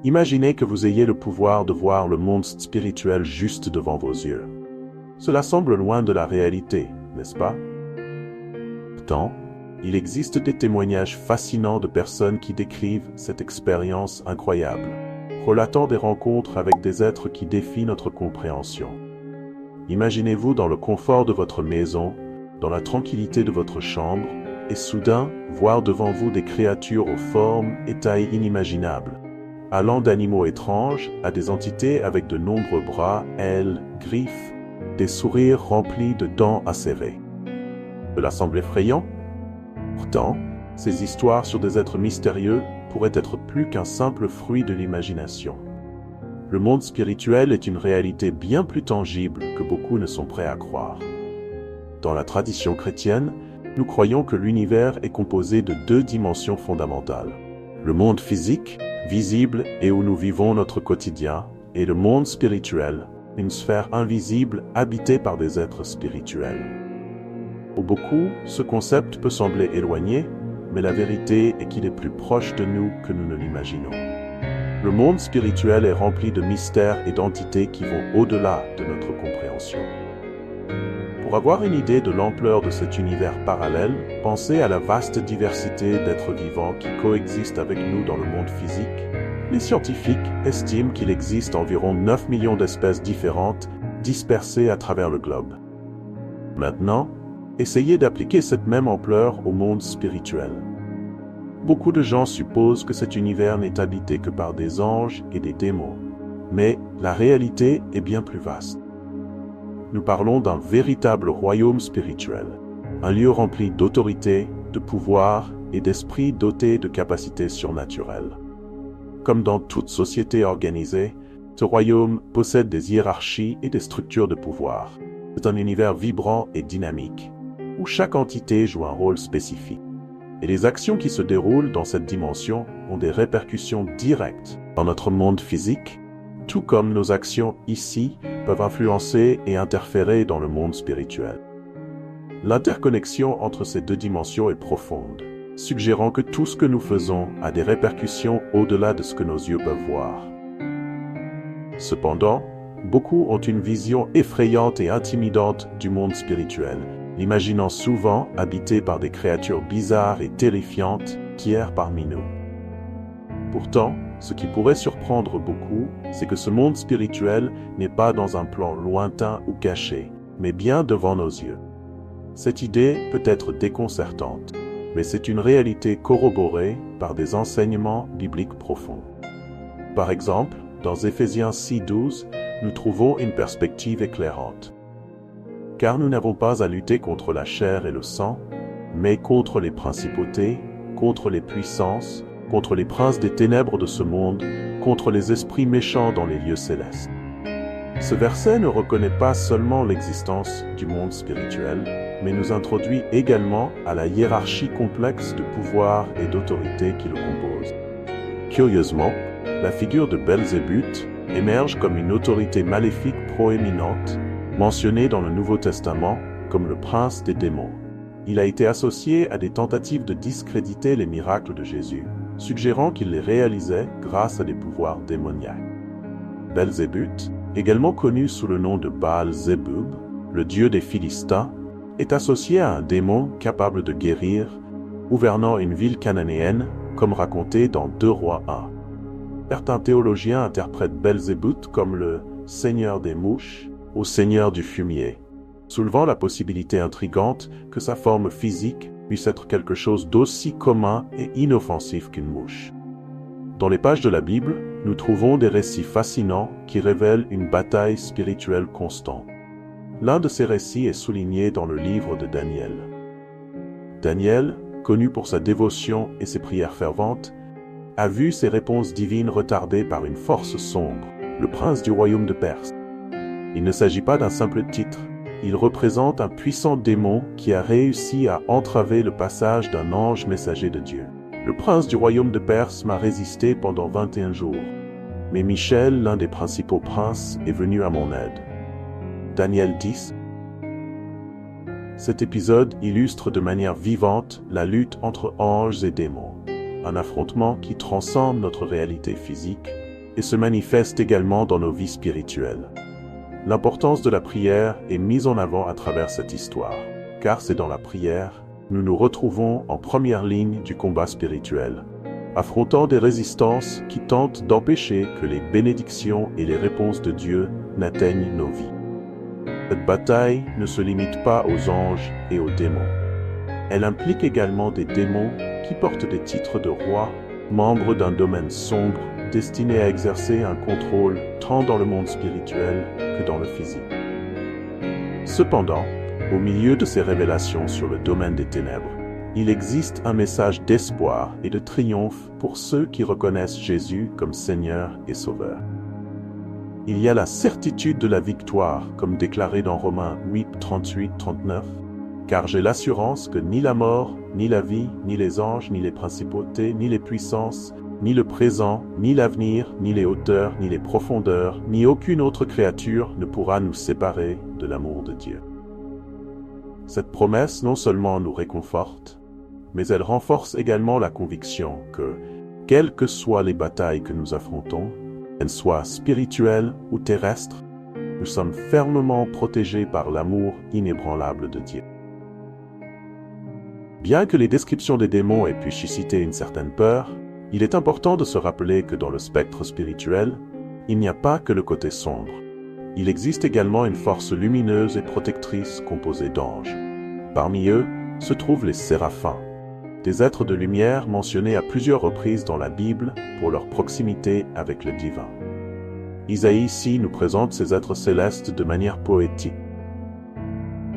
Imaginez que vous ayez le pouvoir de voir le monde spirituel juste devant vos yeux. Cela semble loin de la réalité, n'est-ce pas? Pourtant, il existe des témoignages fascinants de personnes qui décrivent cette expérience incroyable, relatant des rencontres avec des êtres qui défient notre compréhension. Imaginez-vous dans le confort de votre maison, dans la tranquillité de votre chambre, et soudain, voir devant vous des créatures aux formes et tailles inimaginables, allant d'animaux étranges à des entités avec de nombreux bras, ailes, griffes, des sourires remplis de dents acérées. Cela semble effrayant? Pourtant, ces histoires sur des êtres mystérieux pourraient être plus qu'un simple fruit de l'imagination. Le monde spirituel est une réalité bien plus tangible que beaucoup ne sont prêts à croire. Dans la tradition chrétienne, nous croyons que l'univers est composé de deux dimensions fondamentales. Le monde physique, visible et où nous vivons notre quotidien, et le monde spirituel, une sphère invisible habitée par des êtres spirituels. Pour beaucoup, ce concept peut sembler éloigné, mais la vérité est qu'il est plus proche de nous que nous ne l'imaginons. Le monde spirituel est rempli de mystères et d'entités qui vont au-delà de notre compréhension. Pour avoir une idée de l'ampleur de cet univers parallèle, pensez à la vaste diversité d'êtres vivants qui coexistent avec nous dans le monde physique. Les scientifiques estiment qu'il existe environ 9 millions d'espèces différentes dispersées à travers le globe. Maintenant, essayez d'appliquer cette même ampleur au monde spirituel. Beaucoup de gens supposent que cet univers n'est habité que par des anges et des démons, mais la réalité est bien plus vaste. Nous parlons d'un véritable royaume spirituel, un lieu rempli d'autorité, de pouvoir et d'esprit doté de capacités surnaturelles. Comme dans toute société organisée, ce royaume possède des hiérarchies et des structures de pouvoir. C'est un univers vibrant et dynamique, où chaque entité joue un rôle spécifique. Et les actions qui se déroulent dans cette dimension ont des répercussions directes dans notre monde physique, tout comme nos actions ici peuvent influencer et interférer dans le monde spirituel. L'interconnexion entre ces deux dimensions est profonde, suggérant que tout ce que nous faisons a des répercussions au-delà de ce que nos yeux peuvent voir. Cependant, beaucoup ont une vision effrayante et intimidante du monde spirituel, l'imaginant souvent habité par des créatures bizarres et terrifiantes qui errent parmi nous. Pourtant, ce qui pourrait surprendre beaucoup, c'est que ce monde spirituel n'est pas dans un plan lointain ou caché, mais bien devant nos yeux. Cette idée peut être déconcertante, mais c'est une réalité corroborée par des enseignements bibliques profonds. Par exemple, dans Éphésiens 6:12, nous trouvons une perspective éclairante. Car nous n'avons pas à lutter contre la chair et le sang, mais contre les principautés, contre les puissances, contre les princes des ténèbres de ce monde, contre les esprits méchants dans les lieux célestes. Ce verset ne reconnaît pas seulement l'existence du monde spirituel, mais nous introduit également à la hiérarchie complexe de pouvoir et d'autorité qui le compose. Curieusement, la figure de Belzébuth émerge comme une autorité maléfique proéminente, mentionnée dans le Nouveau Testament comme le prince des démons. Il a été associé à des tentatives de discréditer les miracles de Jésus, suggérant qu'il les réalisait grâce à des pouvoirs démoniaques. Belzébuth, également connu sous le nom de Baal-Zébub, le dieu des Philistins, est associé à un démon capable de guérir, gouvernant une ville cananéenne, comme raconté dans 2 Rois 1. Certains théologiens interprètent Belzébuth comme le « seigneur des mouches » ou « seigneur du fumier », soulevant la possibilité intrigante que sa forme physique puisse être quelque chose d'aussi commun et inoffensif qu'une mouche. Dans les pages de la Bible, nous trouvons des récits fascinants qui révèlent une bataille spirituelle constante. L'un de ces récits est souligné dans le livre de Daniel. Daniel, connu pour sa dévotion et ses prières ferventes, a vu ses réponses divines retardées par une force sombre, le prince du royaume de Perse. Il ne s'agit pas d'un simple titre. Il représente un puissant démon qui a réussi à entraver le passage d'un ange messager de Dieu. Le prince du royaume de Perse m'a résisté pendant 21 jours, mais Michel, l'un des principaux princes, est venu à mon aide. Daniel 10. Cet épisode illustre de manière vivante la lutte entre anges et démons, un affrontement qui transcende notre réalité physique, et se manifeste également dans nos vies spirituelles. L'importance de la prière est mise en avant à travers cette histoire, car c'est dans la prière nous nous retrouvons en première ligne du combat spirituel, affrontant des résistances qui tentent d'empêcher que les bénédictions et les réponses de Dieu n'atteignent nos vies. Cette bataille ne se limite pas aux anges et aux démons. Elle implique également des démons qui portent des titres de roi, membres d'un domaine sombre destiné à exercer un contrôle tant dans le monde spirituel que dans le physique. Cependant, au milieu de ces révélations sur le domaine des ténèbres, il existe un message d'espoir et de triomphe pour ceux qui reconnaissent Jésus comme Seigneur et Sauveur. Il y a la certitude de la victoire, comme déclaré dans Romains 8, 38-39, « Car j'ai l'assurance que ni la mort, ni la vie, ni les anges, ni les principautés, ni les puissances, ni le présent, ni l'avenir, ni les hauteurs, ni les profondeurs, ni aucune autre créature ne pourra nous séparer de l'amour de Dieu. » Cette promesse non seulement nous réconforte, mais elle renforce également la conviction que, quelles que soient les batailles que nous affrontons, qu'elles soient spirituelles ou terrestres, nous sommes fermement protégés par l'amour inébranlable de Dieu. Bien que les descriptions des démons aient pu susciter une certaine peur, il est important de se rappeler que dans le spectre spirituel, il n'y a pas que le côté sombre. Il existe également une force lumineuse et protectrice composée d'anges. Parmi eux se trouvent les séraphins, des êtres de lumière mentionnés à plusieurs reprises dans la Bible pour leur proximité avec le divin. Isaïe ici nous présente ces êtres célestes de manière poétique.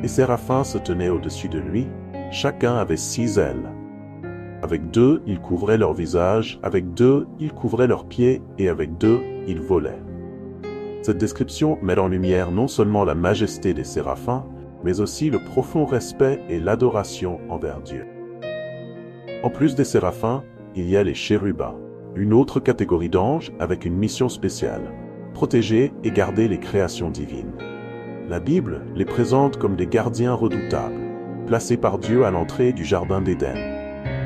Les séraphins se tenaient au-dessus de lui, chacun avait 6 ailes. Avec 2, ils couvraient leur visage, avec 2, ils couvraient leurs pieds, et avec 2, ils volaient. Cette description met en lumière non seulement la majesté des séraphins, mais aussi le profond respect et l'adoration envers Dieu. En plus des séraphins, il y a les chérubins, une autre catégorie d'anges avec une mission spéciale, protéger et garder les créations divines. La Bible les présente comme des gardiens redoutables, placés par Dieu à l'entrée du jardin d'Éden,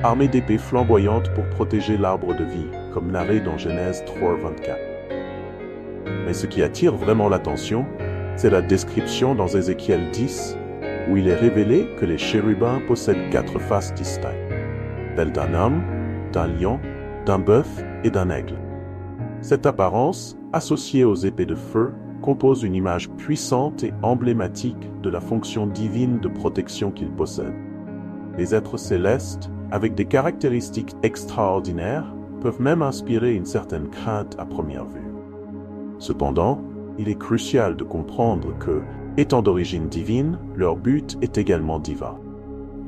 armés d'épées flamboyantes pour protéger l'arbre de vie, comme narré dans Genèse 3, 24. Mais ce qui attire vraiment l'attention, c'est la description dans Ézéchiel 10, où il est révélé que les chérubins possèdent 4 faces distinctes, celle d'un homme, d'un lion, d'un bœuf et d'un aigle. Cette apparence, associée aux épées de feu, compose une image puissante et emblématique de la fonction divine de protection qu'ils possèdent. Les êtres célestes, avec des caractéristiques extraordinaires, peuvent même inspirer une certaine crainte à première vue. Cependant, il est crucial de comprendre que, étant d'origine divine, leur but est également divin.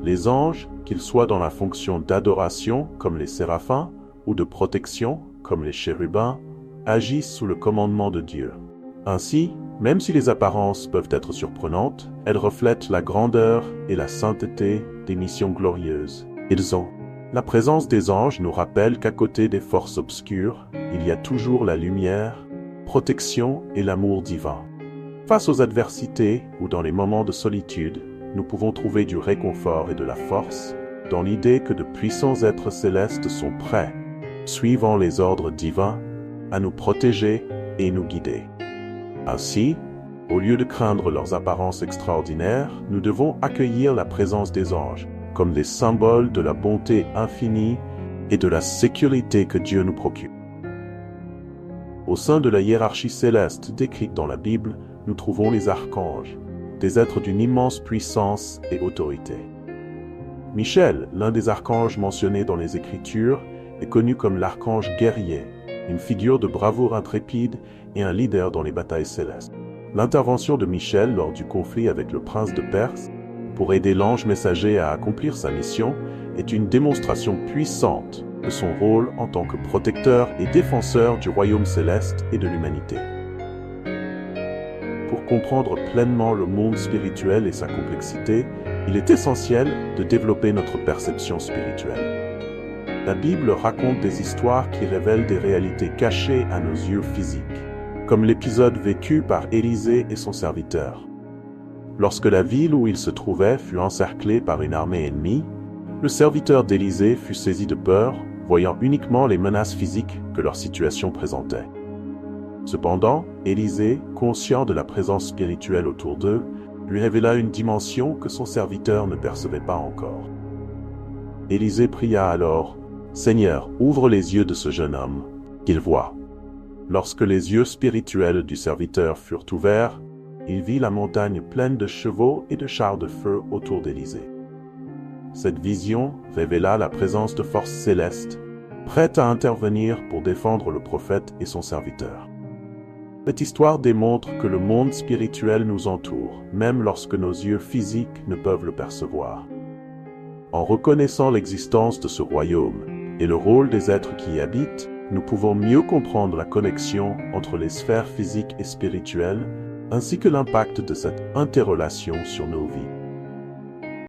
Les anges, qu'ils soient dans la fonction d'adoration, comme les séraphins, ou de protection, comme les chérubins, agissent sous le commandement de Dieu. Ainsi, même si les apparences peuvent être surprenantes, elles reflètent la grandeur et la sainteté des missions glorieuses qu'ils ont. La présence des anges nous rappelle qu'à côté des forces obscures, il y a toujours la lumière, protection et l'amour divin. Face aux adversités ou dans les moments de solitude, nous pouvons trouver du réconfort et de la force dans l'idée que de puissants êtres célestes sont prêts, suivant les ordres divins, à nous protéger et nous guider. Ainsi, au lieu de craindre leurs apparences extraordinaires, nous devons accueillir la présence des anges comme des symboles de la bonté infinie et de la sécurité que Dieu nous procure. Au sein de la hiérarchie céleste décrite dans la Bible, nous trouvons les archanges, des êtres d'une immense puissance et autorité. Michel, l'un des archanges mentionnés dans les Écritures, est connu comme l'archange guerrier, une figure de bravoure intrépide et un leader dans les batailles célestes. L'intervention de Michel lors du conflit avec le prince de Perse, pour aider l'ange messager à accomplir sa mission, est une démonstration puissante de son rôle en tant que protecteur et défenseur du royaume céleste et de l'humanité. Pour comprendre pleinement le monde spirituel et sa complexité, il est essentiel de développer notre perception spirituelle. La Bible raconte des histoires qui révèlent des réalités cachées à nos yeux physiques, comme l'épisode vécu par Élisée et son serviteur. Lorsque la ville où il se trouvait fut encerclée par une armée ennemie, le serviteur d'Élisée fut saisi de peur, voyant uniquement les menaces physiques que leur situation présentait. Cependant, Élisée, conscient de la présence spirituelle autour d'eux, lui révéla une dimension que son serviteur ne percevait pas encore. Élisée pria alors, « Seigneur, ouvre les yeux de ce jeune homme, qu'il voie. » Lorsque les yeux spirituels du serviteur furent ouverts, il vit la montagne pleine de chevaux et de chars de feu autour d'Élisée. Cette vision révéla la présence de forces célestes, prêtes à intervenir pour défendre le prophète et son serviteur. Cette histoire démontre que le monde spirituel nous entoure, même lorsque nos yeux physiques ne peuvent le percevoir. En reconnaissant l'existence de ce royaume et le rôle des êtres qui y habitent, nous pouvons mieux comprendre la connexion entre les sphères physiques et spirituelles, ainsi que l'impact de cette interrelation sur nos vies.